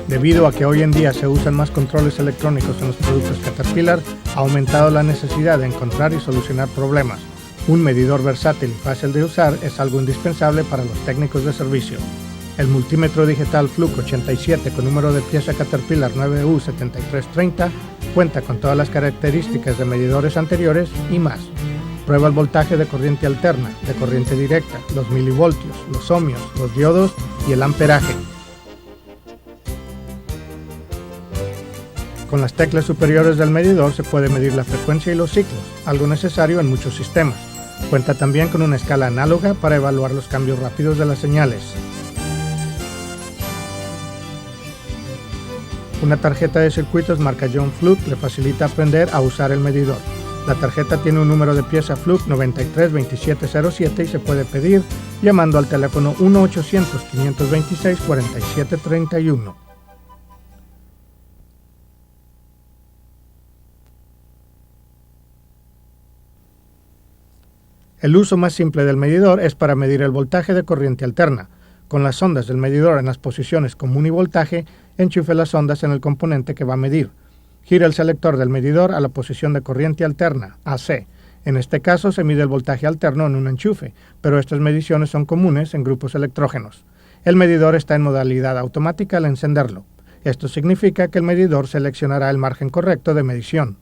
Debido a que hoy en día se usan más controles electrónicos en los productos Caterpillar, ha aumentado la necesidad de encontrar y solucionar problemas. Un medidor versátil y fácil de usar es algo indispensable para los técnicos de servicio. El multímetro digital Fluke 87 con número de pieza Caterpillar 9U7330 cuenta con todas las características de medidores anteriores y más. Prueba el voltaje de corriente alterna, de corriente directa, los milivoltios, los ohmios, los diodos y el amperaje. Con las teclas superiores del medidor se puede medir la frecuencia y los ciclos, algo necesario en muchos sistemas. Cuenta también con una escala análoga para evaluar los cambios rápidos de las señales. Una tarjeta de circuitos marca John Fluke le facilita aprender a usar el medidor. La tarjeta tiene un número de pieza Fluke 932707 y se puede pedir llamando al teléfono 1-800-526-4731. El uso más simple del medidor es para medir el voltaje de corriente alterna. Con las ondas del medidor en las posiciones común y voltaje, enchufe las ondas en el componente que va a medir. Gira el selector del medidor a la posición de corriente alterna, AC. En este caso se mide el voltaje alterno en un enchufe, pero estas mediciones son comunes en grupos electrógenos. El medidor está en modalidad automática al encenderlo. Esto significa que el medidor seleccionará el margen correcto de medición.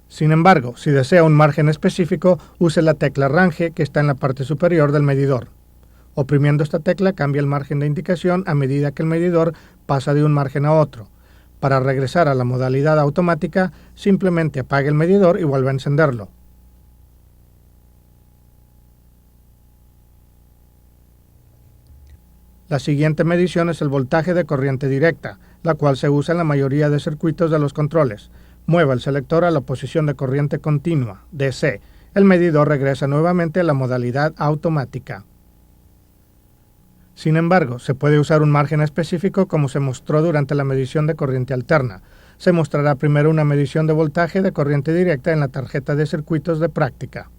Sin embargo, si desea un margen específico, use la tecla Range que está en la parte superior del medidor. Oprimiendo esta tecla cambia el margen de indicación a medida que el medidor pasa de un margen a otro. Para regresar a la modalidad automática, simplemente apague el medidor y vuelva a encenderlo. La siguiente medición es el voltaje de corriente directa, la cual se usa en la mayoría de circuitos de los controles. Mueva el selector a la posición de corriente continua, DC. El medidor regresa nuevamente a la modalidad automática. Sin embargo, se puede usar un margen específico como se mostró durante la medición de corriente alterna. Se mostrará primero una medición de voltaje de corriente directa en la tarjeta de circuitos de práctica.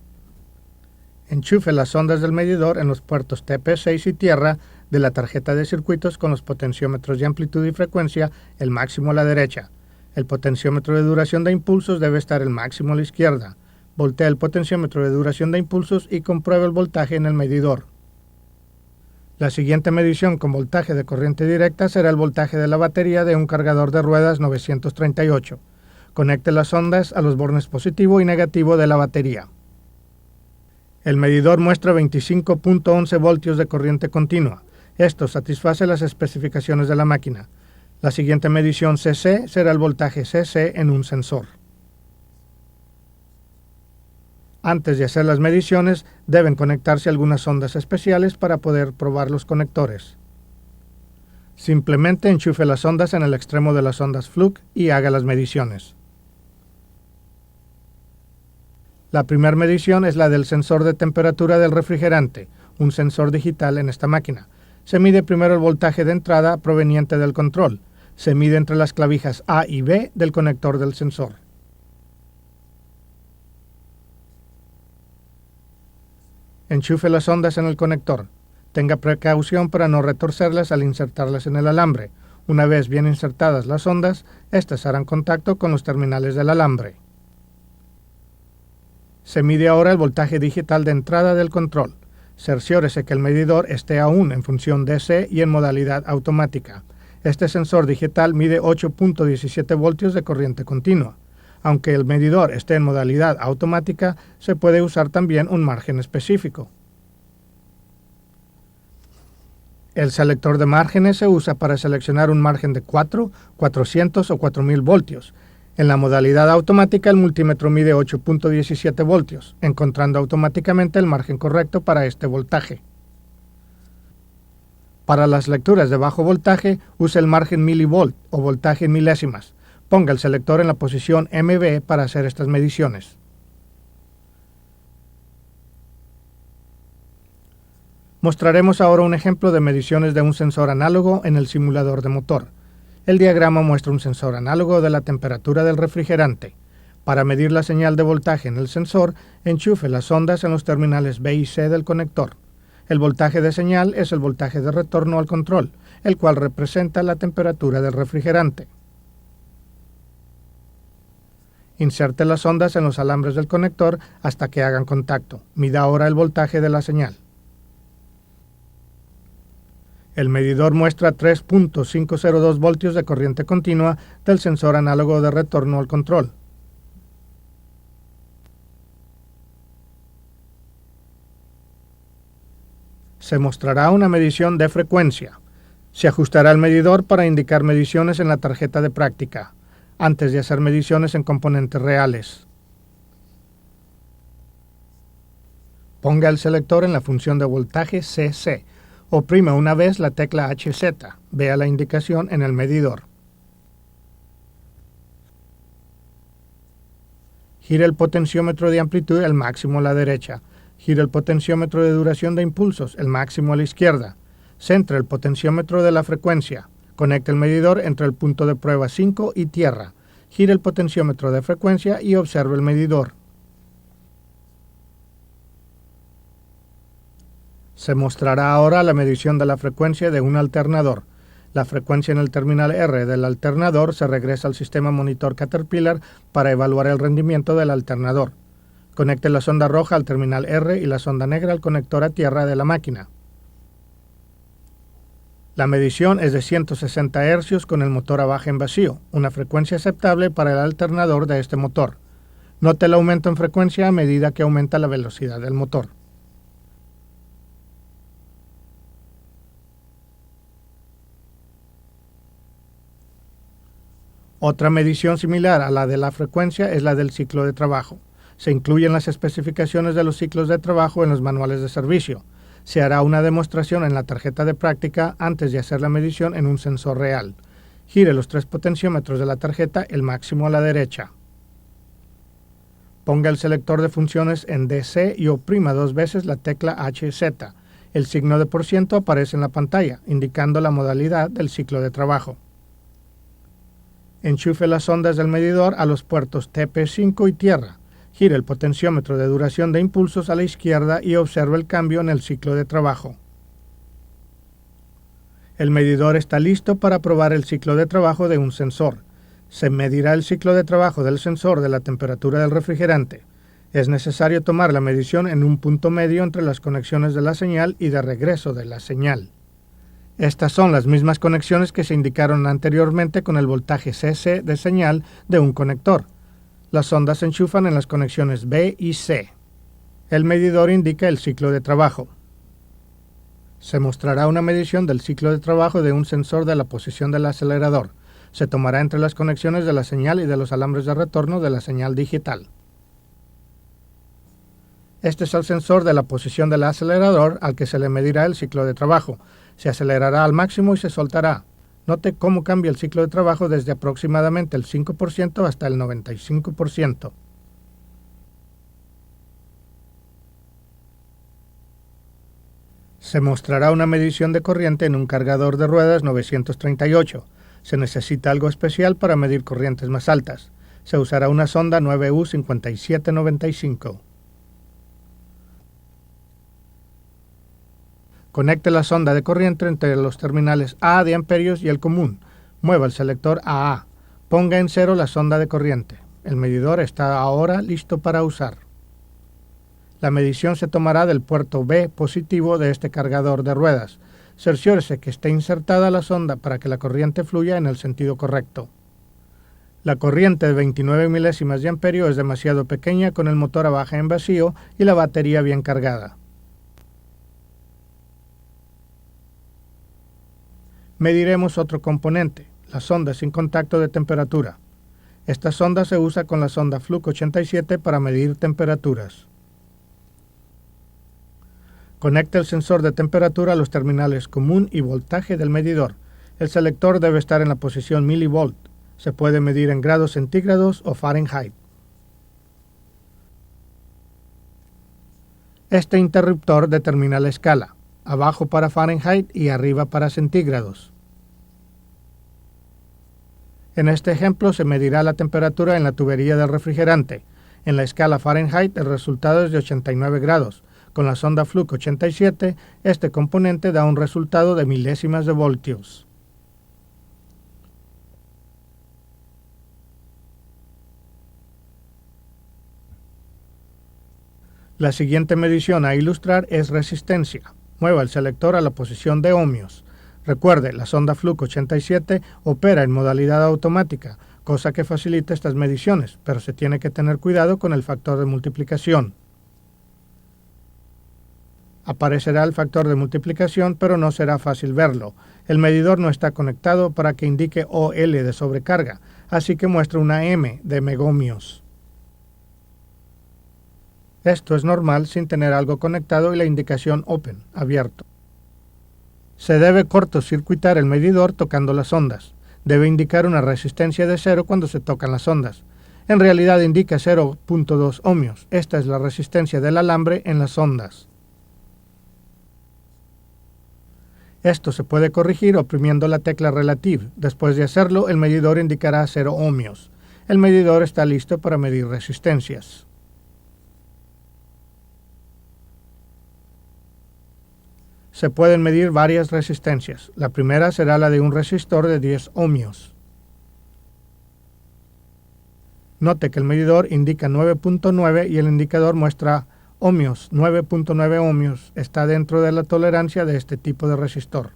Enchufe las ondas del medidor en los puertos TP6 y tierra de la tarjeta de circuitos con los potenciómetros de amplitud y frecuencia, el máximo a la derecha. El potenciómetro de duración de impulsos debe estar el máximo a la izquierda. Voltea el potenciómetro de duración de impulsos y compruebe el voltaje en el medidor. La siguiente medición con voltaje de corriente directa será el voltaje de la batería de un cargador de ruedas 938. Conecte las ondas a los bornes positivo y negativo de la batería. El medidor muestra 25.11 voltios de corriente continua. Esto satisface las especificaciones de la máquina. La siguiente medición CC será el voltaje CC en un sensor. Antes de hacer las mediciones, deben conectarse algunas ondas especiales para poder probar los conectores. Simplemente enchufe las ondas en el extremo de las ondas Fluke y haga las mediciones. La primera medición es la del sensor de temperatura del refrigerante, un sensor digital en esta máquina. Se mide primero el voltaje de entrada proveniente del control. Se mide entre las clavijas A y B del conector del sensor. Enchufe las ondas en el conector. Tenga precaución para no retorcerlas al insertarlas en el alambre. Una vez bien insertadas las ondas, estas harán contacto con los terminales del alambre. Se mide ahora el voltaje digital de entrada del control. Cerciórese que el medidor esté aún en función DC y en modalidad automática. Este sensor digital mide 8.17 voltios de corriente continua. Aunque el medidor esté en modalidad automática, se puede usar también un margen específico. El selector de márgenes se usa para seleccionar un margen de 4, 400 o 4000 voltios. En la modalidad automática, el multímetro mide 8.17 voltios, encontrando automáticamente el margen correcto para este voltaje. Para las lecturas de bajo voltaje, use el margen milivolt o voltaje en milésimas. Ponga el selector en la posición MB para hacer estas mediciones. Mostraremos ahora un ejemplo de mediciones de un sensor análogo en el simulador de motor. El diagrama muestra un sensor análogo de la temperatura del refrigerante. Para medir la señal de voltaje en el sensor, enchufe las ondas en los terminales B y C del conector. El voltaje de señal es el voltaje de retorno al control, el cual representa la temperatura del refrigerante. Inserte las sondas en los alambres del conector hasta que hagan contacto. Mida ahora el voltaje de la señal. El medidor muestra 3.502 voltios de corriente continua del sensor análogo de retorno al control. Se mostrará una medición de frecuencia. Se ajustará el medidor para indicar mediciones en la tarjeta de práctica, antes de hacer mediciones en componentes reales. Ponga el selector en la función de voltaje CC. Oprima una vez la tecla HZ. Vea la indicación en el medidor. Gire el potenciómetro de amplitud al máximo a la derecha. Gire el potenciómetro de duración de impulsos, el máximo a la izquierda. Centre el potenciómetro de la frecuencia. Conecte el medidor entre el punto de prueba 5 y tierra. Gire el potenciómetro de frecuencia y observe el medidor. Se mostrará ahora la medición de la frecuencia de un alternador. La frecuencia en el terminal R del alternador se regresa al sistema monitor Caterpillar para evaluar el rendimiento del alternador. Conecte la sonda roja al terminal R y la sonda negra al conector a tierra de la máquina. La medición es de 160 Hz con el motor a baja en vacío, una frecuencia aceptable para el alternador de este motor. Note el aumento en frecuencia a medida que aumenta la velocidad del motor. Otra medición similar a la de la frecuencia es la del ciclo de trabajo. Se incluyen las especificaciones de los ciclos de trabajo en los manuales de servicio. Se hará una demostración en la tarjeta de práctica antes de hacer la medición en un sensor real. Gire los 3 potenciómetros de la tarjeta, el máximo a la derecha. Ponga el selector de funciones en DC y oprima 2 veces la tecla HZ. El signo de % aparece en la pantalla, indicando la modalidad del ciclo de trabajo. Enchufe las sondas del medidor a los puertos TP5 y tierra. Gire el potenciómetro de duración de impulsos a la izquierda y observe el cambio en el ciclo de trabajo. El medidor está listo para probar el ciclo de trabajo de un sensor. Se medirá el ciclo de trabajo del sensor de la temperatura del refrigerante. Es necesario tomar la medición en un punto medio entre las conexiones de la señal y de regreso de la señal. Estas son las mismas conexiones que se indicaron anteriormente con el voltaje CC de señal de un conector. Las sondas se enchufan en las conexiones B y C. El medidor indica el ciclo de trabajo. Se mostrará una medición del ciclo de trabajo de un sensor de la posición del acelerador. Se tomará entre las conexiones de la señal y de los alambres de retorno de la señal digital. Este es el sensor de la posición del acelerador al que se le medirá el ciclo de trabajo. Se acelerará al máximo y se soltará. Note cómo cambia el ciclo de trabajo desde aproximadamente el 5% hasta el 95%. Se mostrará una medición de corriente en un cargador de ruedas 938. Se necesita algo especial para medir corrientes más altas. Se usará una sonda 9U5795. Conecte la sonda de corriente entre los terminales A de amperios y el común. Mueva el selector a A. Ponga en 0 la sonda de corriente. El medidor está ahora listo para usar. La medición se tomará del puerto B positivo de este cargador de ruedas. Cerciórese que esté insertada la sonda para que la corriente fluya en el sentido correcto. La corriente de 29 milésimas de amperio es demasiado pequeña con el motor a baja en vacío y la batería bien cargada. Mediremos otro componente, la sonda sin contacto de temperatura. Esta sonda se usa con la sonda Fluke 87 para medir temperaturas. Conecte el sensor de temperatura a los terminales común y voltaje del medidor. El selector debe estar en la posición milivolt. Se puede medir en grados centígrados o Fahrenheit. Este interruptor determina la escala, abajo para Fahrenheit y arriba para centígrados. En este ejemplo se medirá la temperatura en la tubería del refrigerante. En la escala Fahrenheit el resultado es de 89 grados. Con la sonda Fluke 87, este componente da un resultado de milésimas de voltios. La siguiente medición a ilustrar es resistencia. Mueva el selector a la posición de ohmios. Recuerde, la sonda Fluke 87 opera en modalidad automática, cosa que facilita estas mediciones, pero se tiene que tener cuidado con el factor de multiplicación. Aparecerá el factor de multiplicación, pero no será fácil verlo. El medidor no está conectado para que indique OL de sobrecarga, así que muestra una M de megohmios. Esto es normal sin tener algo conectado y la indicación Open, abierto. Se debe cortocircuitar el medidor tocando las ondas. Debe indicar una resistencia de 0 cuando se tocan las ondas. En realidad indica 0.2 ohmios. Esta es la resistencia del alambre en las ondas. Esto se puede corregir oprimiendo la tecla Relative. Después de hacerlo, el medidor indicará 0 ohmios. El medidor está listo para medir resistencias. Se pueden medir varias resistencias. La primera será la de un resistor de 10 ohmios. Note que el medidor indica 9.9 y el indicador muestra ohmios. 9.9 ohmios está dentro de la tolerancia de este tipo de resistor.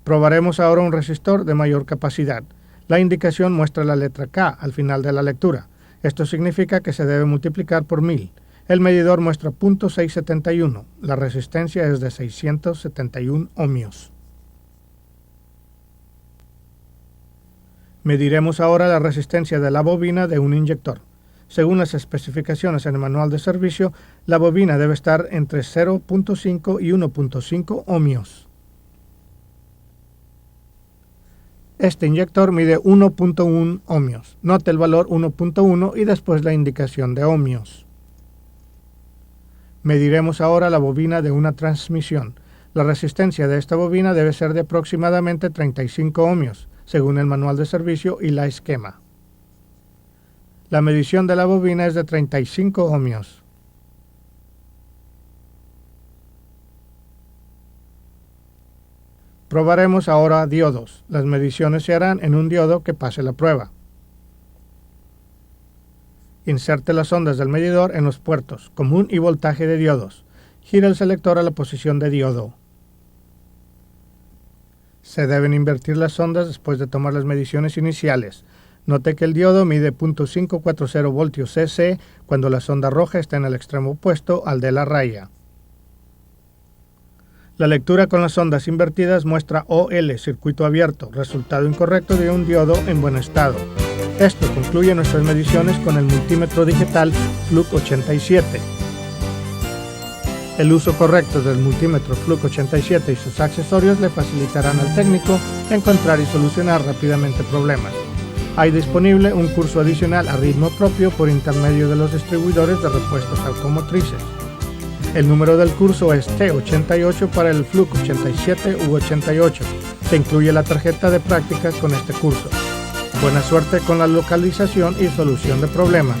Probaremos ahora un resistor de mayor capacidad. La indicación muestra la letra K al final de la lectura. Esto significa que se debe multiplicar por 1000. El medidor muestra .671. La resistencia es de 671 ohmios. Mediremos ahora la resistencia de la bobina de un inyector. Según las especificaciones en el manual de servicio, la bobina debe estar entre 0.5 y 1.5 ohmios. Este inyector mide 1.1 ohmios. Note el valor 1.1 y después la indicación de ohmios. Mediremos ahora la bobina de una transmisión. La resistencia de esta bobina debe ser de aproximadamente 35 ohmios, según el manual de servicio y la esquema. La medición de la bobina es de 35 ohmios. Probaremos ahora diodos. Las mediciones se harán en un diodo que pase la prueba. Inserte las ondas del medidor en los puertos, común y voltaje de diodos. Gira el selector a la posición de diodo. Se deben invertir las ondas después de tomar las mediciones iniciales. Note que el diodo mide .540 voltios cc cuando la sonda roja está en el extremo opuesto al de la raya. La lectura con las ondas invertidas muestra OL, circuito abierto, resultado incorrecto de un diodo en buen estado. Esto concluye nuestras mediciones con el multímetro digital Fluke 87. El uso correcto del multímetro Fluke 87 y sus accesorios le facilitarán al técnico encontrar y solucionar rápidamente problemas. Hay disponible un curso adicional a ritmo propio por intermedio de los distribuidores de repuestos automotrices. El número del curso es T88 para el Fluke 87 u 88. Se incluye la tarjeta de prácticas con este curso. Buena suerte con la localización y solución de problemas.